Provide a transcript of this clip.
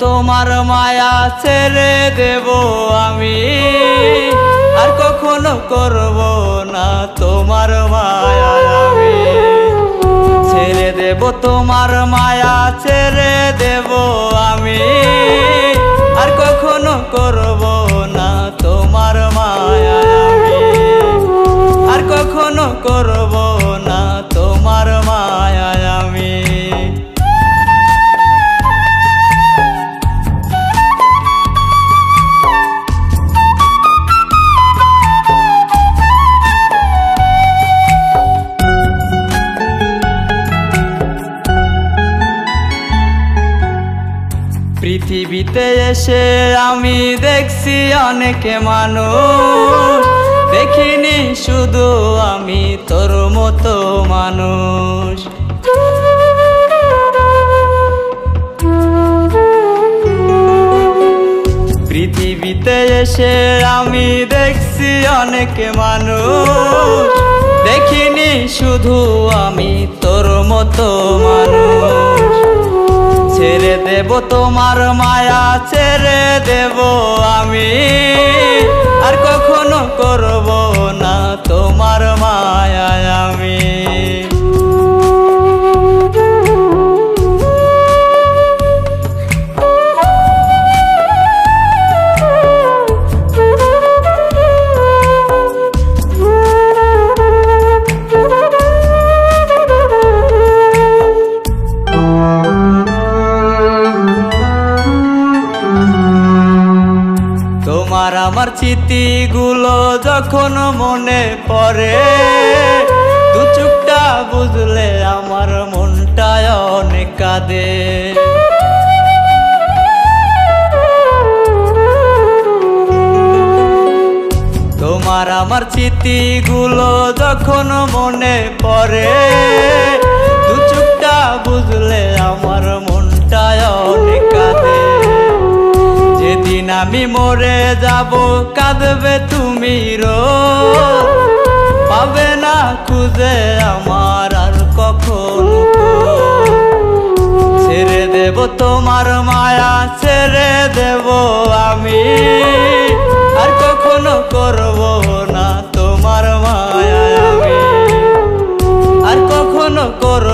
তোমার মায়া ছেড়ে দেব আমি, আর কখনো করব না তোমার মায়া আমি। ছেড়ে দেব তোমার মায়া ছেড়ে দেব আমি, আর কখনো করব না তোমার মায়া আমি, আর কখনো করব না তোমার মায়া আমি। পৃথিবীতে এসে আমি দেখছি অনেক মানুষ, দেখিনি শুধু আমি তোর মতো মানুষ। পৃথিবীতে এসে আমি দেখছি অনেক মানুষ, দেখিনি শুধু আমি তোর মতো মানুষ। ছেড়ে দেব তোমার মায়া ছেড়ে দেব আমি, আর কখনো করব না তোমার মায়া আমি। তোমার আমার স্মৃতিগুলো যখন মনে পড়ে, দু চোখটা বুঝলে আমার মনটা অনেক কাঁদে। তোমার আমার স্মৃতিগুলো যখন মনে পড়ে, দু চোখটা বুঝলে আমার মনটা অনেক কাঁদে। যেদিন আমি মরে যাব কাঁদবে তুমি রোজ, পাবে না খুঁজে আমার আর কখনো। ছেড়ে দেব তোমার মায়া ছেড়ে দেব আমি, আর কখনো করব না তোমার মায়া আমি, আর কখনো করব